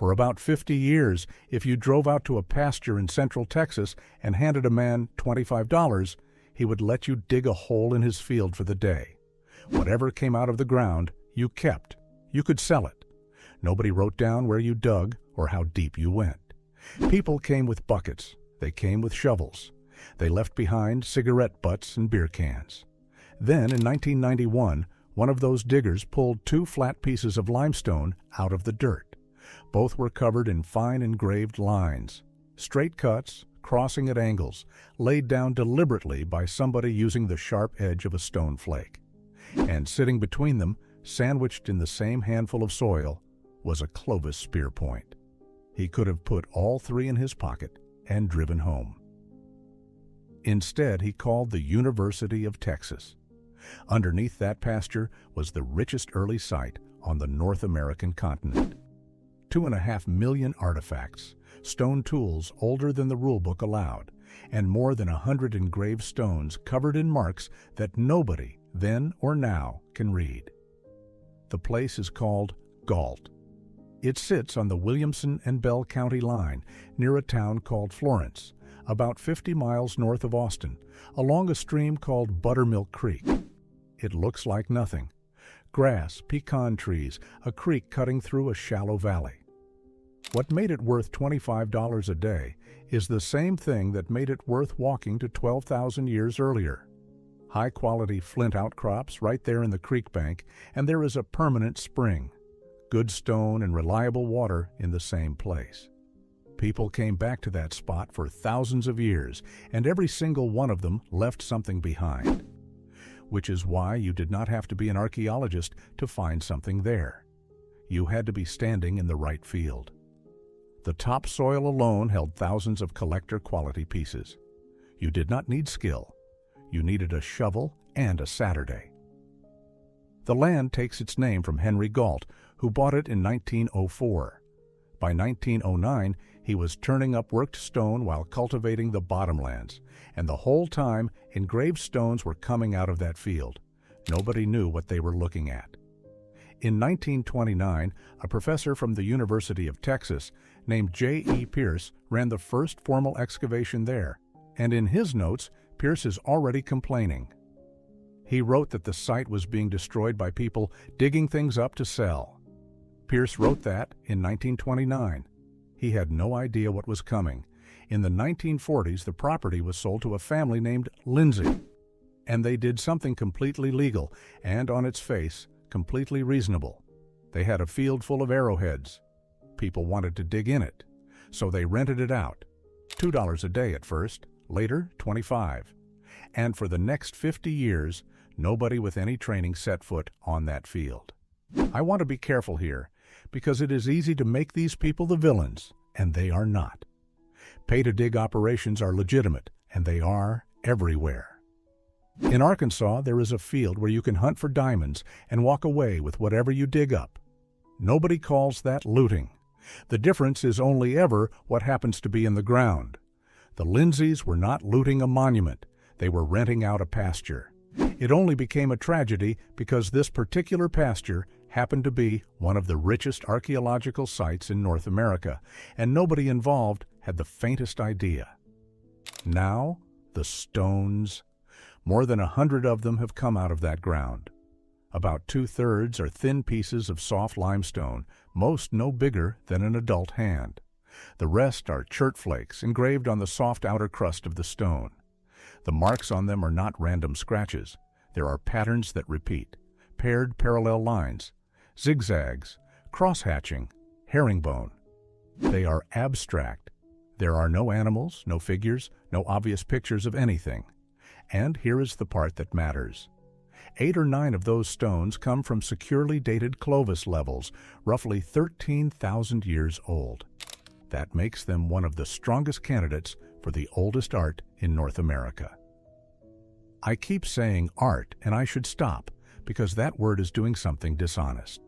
For about 50 years, if you drove out to a pasture in central Texas and handed a man $25, he would let you dig a hole in his field for the day. Whatever came out of the ground, you kept. You could sell it. Nobody wrote down where you dug or how deep you went. People came with buckets. They came with shovels. They left behind cigarette butts and beer cans. Then, in 1991, one of those diggers pulled 2 flat pieces of limestone out of the dirt. Both were covered in fine engraved lines, straight cuts, crossing at angles, laid down deliberately by somebody using the sharp edge of a stone flake. And sitting between them, sandwiched in the same handful of soil, was a Clovis spear point. He could have put all 3 in his pocket and driven home. Instead, he called the University of Texas. Underneath that pasture was the richest early site on the North American continent. 2.5 million artifacts, stone tools older than the rulebook allowed, and more than 100 engraved stones covered in marks that nobody, then or now, can read. The place is called Gault. It sits on the Williamson and Bell County line near a town called Florence, about 50 miles north of Austin, along a stream called Buttermilk Creek. It looks like nothing. Grass, pecan trees, a creek cutting through a shallow valley. What made it worth $25 a day is the same thing that made it worth walking to 12,000 years earlier. High-quality flint outcrops right there in the creek bank, and there is a permanent spring. Good stone and reliable water in the same place. People came back to that spot for thousands of years, and every single one of them left something behind. Which is why you did not have to be an archaeologist to find something there. You had to be standing in the right field. The topsoil alone held thousands of collector-quality pieces. You did not need skill. You needed a shovel and a Saturday. The land takes its name from Henry Gault, who bought it in 1904. By 1909, he was turning up worked stone while cultivating the bottomlands, and the whole time, engraved stones were coming out of that field. Nobody knew what they were looking at. In 1929, a professor from the University of Texas named J.E. Pierce ran the first formal excavation there, and in his notes, Pierce is already complaining. He wrote that the site was being destroyed by people digging things up to sell. Pierce wrote that in 1929. He had no idea what was coming. In the 1940s, the property was sold to a family named Lindsay, and they did something completely legal and, on its face, completely reasonable. They had a field full of arrowheads. People wanted to dig in it, so they rented it out. $2 a day at first, later $25. And for the next 50 years, nobody with any training set foot on that field. I want to be careful here, because it is easy to make these people the villains, and they are not. Pay-to-dig operations are legitimate, and they are everywhere. In Arkansas, there is a field where you can hunt for diamonds and walk away with whatever you dig up. Nobody calls that looting. The difference is only ever what happens to be in the ground. The Lindsays were not looting a monument. They were renting out a pasture. It only became a tragedy because this particular pasture happened to be one of the richest archaeological sites in North America, and nobody involved had the faintest idea. Now, the stones. More than 100 of them have come out of that ground. About 2/3 are thin pieces of soft limestone, most no bigger than an adult hand. The rest are chert flakes engraved on the soft outer crust of the stone. The marks on them are not random scratches. There are patterns that repeat, paired parallel lines, zigzags, cross-hatching, herringbone. They are abstract. There are no animals, no figures, no obvious pictures of anything. And here is the part that matters. 8 or 9 of those stones come from securely dated Clovis levels, roughly 13,000 years old. That makes them one of the strongest candidates for the oldest art in North America. I keep saying art, and I should stop, because that word is doing something dishonest.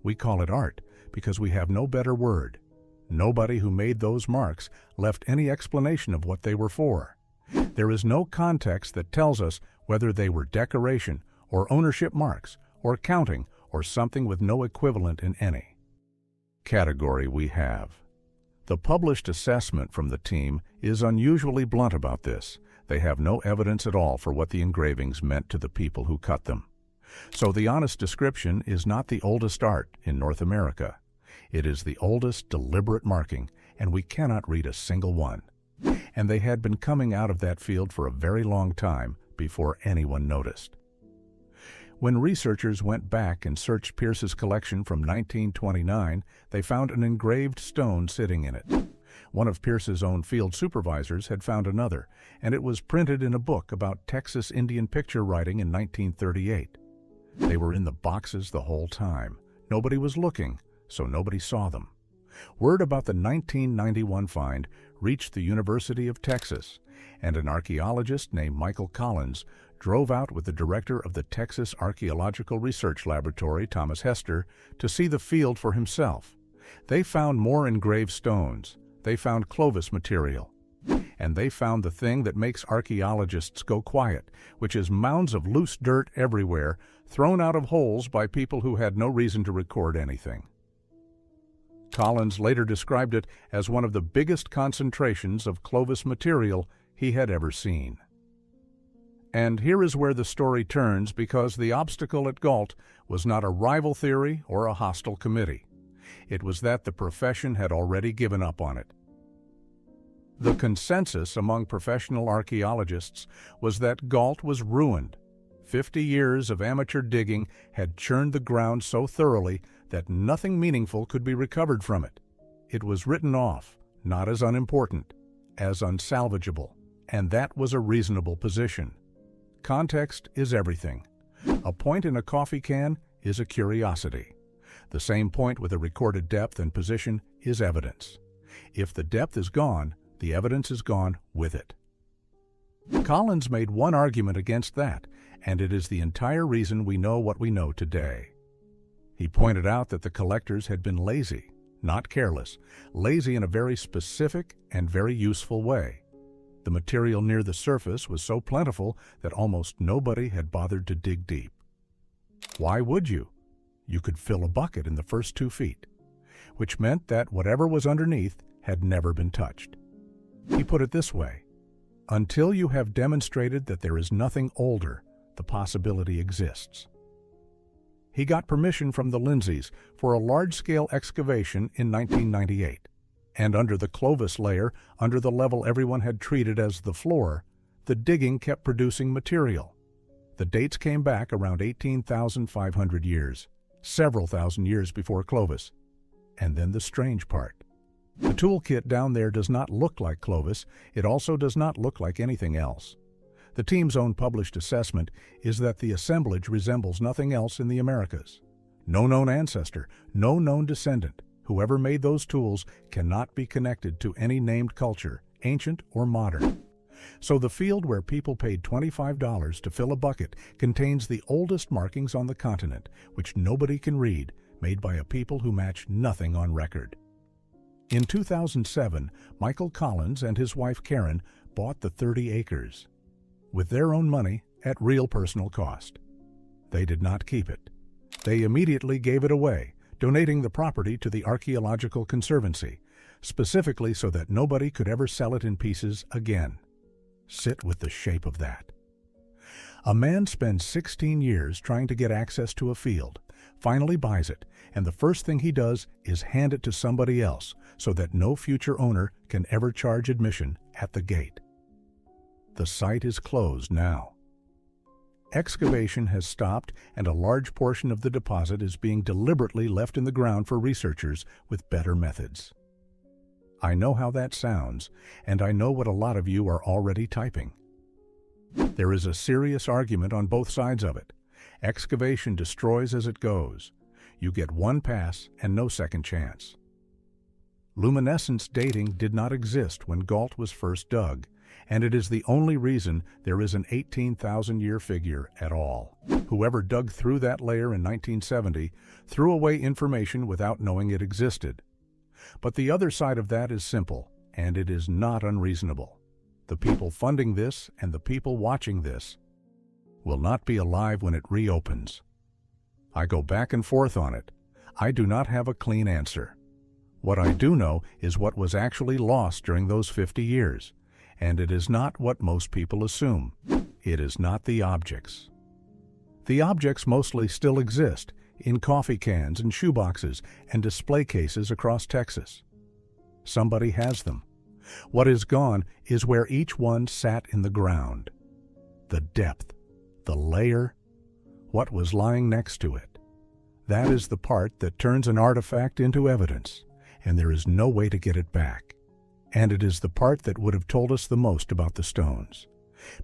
We call it art because we have no better word. Nobody who made those marks left any explanation of what they were for. There is no context that tells us whether they were decoration or ownership marks or counting or something with no equivalent in any. category we have. The published assessment from the team is unusually blunt about this. They have no evidence at all for what the engravings meant to the people who cut them. So the honest description is not the oldest art in North America. It is the oldest deliberate marking, and we cannot read a single one. And they had been coming out of that field for a very long time before anyone noticed. When researchers went back and searched Pierce's collection from 1929, they found an engraved stone sitting in it. One of Pierce's own field supervisors had found another, and it was printed in a book about Texas Indian picture writing in 1938. They were in the boxes the whole time. Nobody was looking, so nobody saw them. Word about the 1991 find reached the University of Texas, and an archaeologist named Michael Collins drove out with the director of the Texas Archaeological Research Laboratory, Thomas Hester, to see the field for himself. They found more engraved stones. They found Clovis material. And they found the thing that makes archaeologists go quiet, which is mounds of loose dirt everywhere, thrown out of holes by people who had no reason to record anything. Collins later described it as one of the biggest concentrations of Clovis material he had ever seen. And here is where the story turns, because the obstacle at Gault was not a rival theory or a hostile committee. It was that the profession had already given up on it. The consensus among professional archaeologists was that Gault was ruined. 50 years of amateur digging had churned the ground so thoroughly that nothing meaningful could be recovered from it. It was written off, not as unimportant, as unsalvageable, and that was a reasonable position. Context is everything. A point in a coffee can is a curiosity. The same point with a recorded depth and position is evidence. If the depth is gone, the evidence is gone with it. Collins made one argument against that, and it is the entire reason we know what we know today. He pointed out that the collectors had been lazy, not careless, lazy in a very specific and very useful way. The material near the surface was so plentiful that almost nobody had bothered to dig deep. Why would you? You could fill a bucket in the first 2 feet, which meant that whatever was underneath had never been touched. He put it this way: until you have demonstrated that there is nothing older, the possibility exists. He got permission from the Lindsays for a large-scale excavation in 1998. And under the Clovis layer, under the level everyone had treated as the floor, the digging kept producing material. The dates came back around 18,500 years, several thousand years before Clovis. And then the strange part. The toolkit down there does not look like Clovis. It also does not look like anything else. The team's own published assessment is that the assemblage resembles nothing else in the Americas. No known ancestor, no known descendant. Whoever made those tools cannot be connected to any named culture, ancient or modern. So the field where people paid $25 to fill a bucket contains the oldest markings on the continent, which nobody can read, made by a people who match nothing on record. In 2007, Michael Collins and his wife Karen bought the 30 acres, with their own money at real personal cost. They did not keep it. They immediately gave it away, donating the property to the Archaeological Conservancy, specifically so that nobody could ever sell it in pieces again. Sit with the shape of that. A man spends 16 years trying to get access to a field, finally buys it, and the first thing he does is hand it to somebody else so that no future owner can ever charge admission at the gate. The site is closed now. Excavation has stopped, and a large portion of the deposit is being deliberately left in the ground for researchers with better methods. I know how that sounds, and I know what a lot of you are already typing. There is a serious argument on both sides of it. Excavation destroys as it goes. You get one pass and no second chance. Luminescence dating did not exist when Gault was first dug, and it is the only reason there is an 18,000-year figure at all. Whoever dug through that layer in 1970 threw away information without knowing it existed. But the other side of that is simple, and it is not unreasonable. The people funding this and the people watching this will not be alive when it reopens. I go back and forth on it. I do not have a clean answer. What I do know is what was actually lost during those 50 years, and it is not what most people assume. It is not the objects. The objects mostly still exist in coffee cans and shoeboxes and display cases across Texas. Somebody has them. What is gone is where each one sat in the ground. The depth, the layer, what was lying next to it. That is the part that turns an artifact into evidence, and there is no way to get it back. And it is the part that would have told us the most about the stones.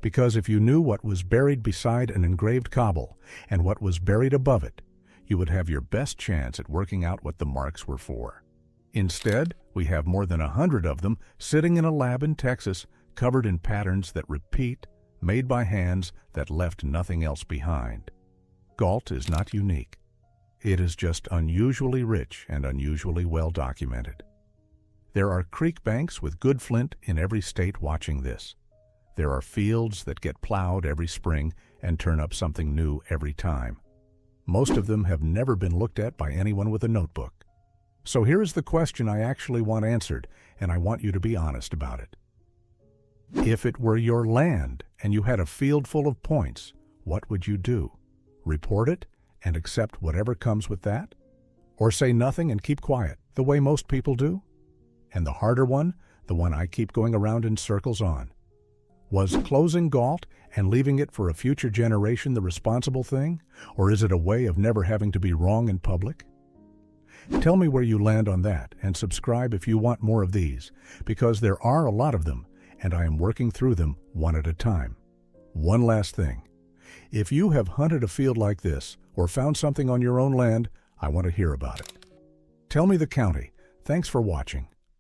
Because if you knew what was buried beside an engraved cobble and what was buried above it, you would have your best chance at working out what the marks were for. Instead, we have more than 100 of them sitting in a lab in Texas, covered in patterns that repeat, made by hands that left nothing else behind. Gault is not unique. It is just unusually rich and unusually well documented. There are creek banks with good flint in every state watching this. There are fields that get plowed every spring and turn up something new every time. Most of them have never been looked at by anyone with a notebook. So here is the question I actually want answered, and I want you to be honest about it. If it were your land and you had a field full of points, what would you do? Report it and accept whatever comes with that? Or say nothing and keep quiet, the way most people do? And the harder one, the one I keep going around in circles on. Was closing Gault and leaving it for a future generation the responsible thing? Or is it a way of never having to be wrong in public? Tell me where you land on that, and subscribe if you want more of these, because there are a lot of them, and I am working through them one at a time. One last thing. If you have hunted a field like this, or found something on your own land, I want to hear about it. Tell me the county. Thanks for watching.